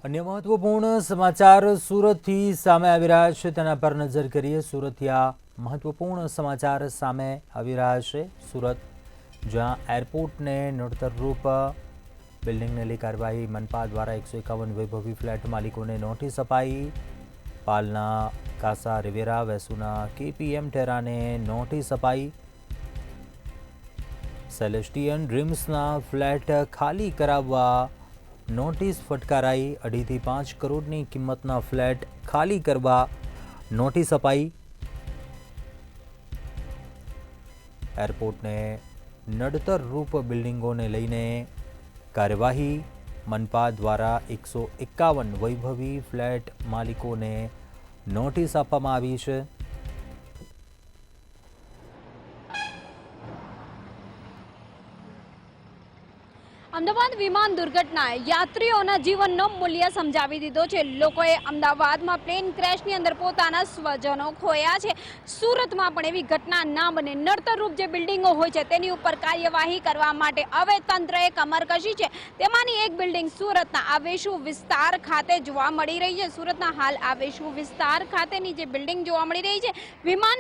अन्य महत्वपूर्ण समाचार सूरतथी सामे આવી રહ્યા છે તેના પર નજર કરીએ। સુરતથી આ મહત્વપૂર્ણ સમાચાર સામે આવી રહ્યા છે। સુરત જ્યાં એરપોર્ટને નડતરરૂપ બિલ્ડિંગને લઈ કાર્યવાહી મનપા દ્વારા 151 વૈભવી ફ્લેટ માલિકોને નોટિસ અપાઈ। પાલના કાસા રિવેરા વેસુના કેપીએમ ટેરાને નોટિસ અપાઈ। સેલેસ્ટિયન ડ્રીમ્સના ફ્લેટ ખાલી કરાવવા નોટિસ ફટકારાઈ। 2.5 થી 5 કરોડની કિંમતના ફ્લેટ ખાલી કરવા નોટિસ અપાઈ। એરપોર્ટને નડતરરૂપ બિલ્ડિંગોને લઈને કાર્યવાહી મનપા દ્વારા 151 વૈભવી ફ્લેટ માલિકોને નોટિસ આપવામાં આવી છે। અમદાવાદ વિમાન દુર્ઘટનાએ યાત્રીઓના જીવનનો મૂલ્ય સમજાવી દીધો છે। લોકોએ અમદાવાદમાં પ્લેન ક્રેશની અંદર પોતાના સ્વજનો ખોયા છે। સુરતમાં પણ એવી ઘટના ના બને। નડતરરૂપ જે બિલ્ડિંગો હોય છે તેની ઉપર કાર્યવાહી કરવા માટે હવે તંત્રએ કમર કસી છે। તેમાંની એક બિલ્ડિંગ સુરતના આવેશુ વિસ્તાર ખાતે જોવા મળી રહી છે। સુરતના હાલ આવેશુ વિસ્તાર ખાતેની જે બિલ્ડિંગ જોવા મળી રહી છે, વિમાન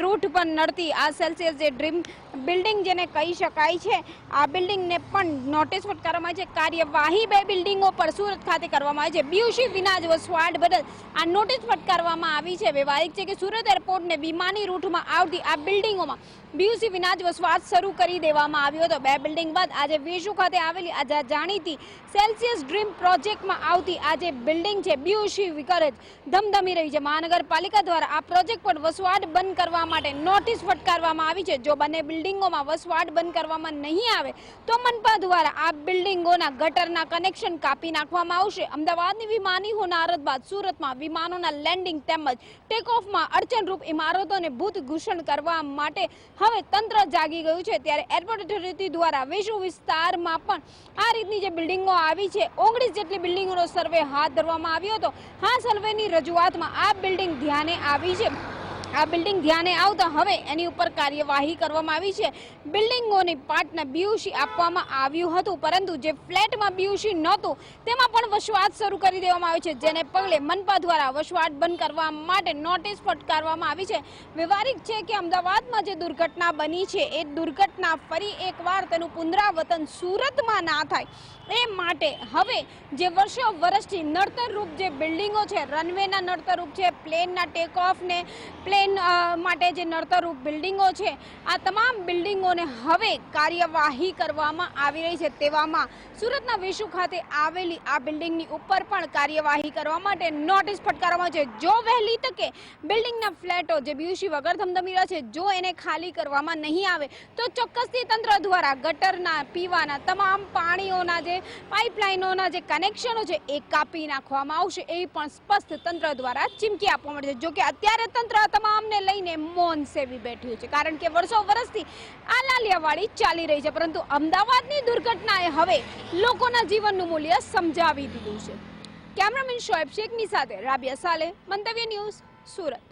રૂટ પર નડતી આ સેલ્સિયસ જે ડ્રીમ બિલ્ડિંગ જેને કહી શકાય છે, આ બિલ્ડિંગને પણ નોટિસ ફટકારવામાં આવી છે। કાર્યવાહી 2 બિલ્ડિંગો પર સુરત ખાતે કરવામાં આવી છે। બીયુસી વિનાજ વસવાટ બદલ આ નોટિસ ફટકારવામાં આવી છે। વ્યવહારિક છે કે સુરત એરપોર્ટને વિમાની રૂટમાં આવતી આ બિલ્ડિંગોમાં બીયુસી વિનાજ વસવાટ શરૂ કરી દેવામાં આવ્યો હતો। 2 બિલ્ડિંગ બાદ આજે વેસુ ખાતે આવેલી આ જાણીતી સેલ્સિયસ ડ્રીમ પ્રોજેક્ટમાં આવતી આ જે બિલ્ડિંગ છે બીયુસી વિકરજ ધમધમી રહી છે। મહાનગરપાલિકા દ્વારા આ પ્રોજેક્ટ પર વસવાટ બંધ કરવા માટે નોટિસ ફટકારવામાં આવી છે। જો બંને બિલ્ડિંગોમાં વસવાટ બંધ કરવામાં નહીં આવે તો મનપા દ્વારા આ બિલ્ડિંગોના ગટરના કનેક્શન કાપી નાખવામાં આવશે। અમદાવાદની વિમાની હોનારત બાદ સુરતમાં વિમાનોના લેન્ડિંગ તેમજ ટેકઓફમાં અડચણરૂપ ઇમારતોને ભૂતભૂષણ કરવા માટે હવે તંત્ર જાગી ગયું છે। ત્યારે એરપોર્ટ ઓથોરિટી દ્વારા વેસુ વિસ્તારમાં પણ આ રીતની જે બિલ્ડિંગો આવી છે, 19 જેટલી બિલ્ડિંગોનો સર્વે હાથ ધરવામાં આવ્યો હતો। આ સર્વેની રજૂઆતમાં આ બિલ્ડિંગ ધ્યાને આવી છે। આ બિલ્ડિંગ ધ્યાને આવતા હવે એની ઉપર કાર્યવાહી કરવામાં આવી છે। બિલ્ડિંગોની પાર્ટને બીયુસી આપવામાં આવ્યું હતું, પરંતુ જે ફ્લેટમાં બીયુસી નહોતું તેમાં પણ વસવાટ શરૂ કરી દેવામાં આવ્યો છે, જેને પગલે મનપા દ્વારા વસવાટ બંધ કરવા માટે નોટિસ ફટકારવામાં આવી છે। વ્યવહારિક છે કે અમદાવાદમાં જે દુર્ઘટના બની છે એ દુર્ઘટના ફરી એકવાર તેનું પુનરાવર્તન સુરતમાં ના થાય એ માટે હવે જે વર્ષોથી નડતરરૂપ જે બિલ્ડિંગો છે, રનવેના નડતરરૂપ છે, પ્લેનના ટેક ઓફને પ્લેન માટે જે નડતરરૂપ બિલ્ડિંગો છે, આ તમામ બિલ્ડિંગોને હવે કાર્યવાહી કરવામાં આવી રહી છે। તેવામાં સુરતના વેસુ ખાતે આવેલી આ બિલ્ડિંગની ઉપર પણ કાર્યવાહી કરવા માટે નોટિસ ફટકારવામાં છે। જો વહેલી તકે બિલ્ડિંગના ફ્લેટો જે બીયુસી વગર ધમધમી રહ્યા છે, જો એને ખાલી કરવામાં નહીં આવે તો ચોક્કસથી તંત્ર દ્વારા ગટરના પીવાના તમામ પાણીઓના જે પાઇપલાઇનોના જે કનેક્શનો છે એ કાપી નાખવામાં આવશે, એ પણ સ્પષ્ટ તંત્ર દ્વારા ચીમકી આપવામાં આવી છે। જો કે અત્યારે તંત્ર તમામને લઈને મૌન સેવી બેઠ્યું છે, કારણ કે વર્ષોથી આ લાલિયાવાડી ચાલી રહી છે, પરંતુ અમદાવાદની દુર્ઘટનાએ હવે લોકોના જીવનનું મૂલ્ય સમજાવી દીધું છે। કેમેરામેન શોએબ શેખની સાથે રાબિયા સાલે, મંતવ્ય ન્યૂઝ, સુરત।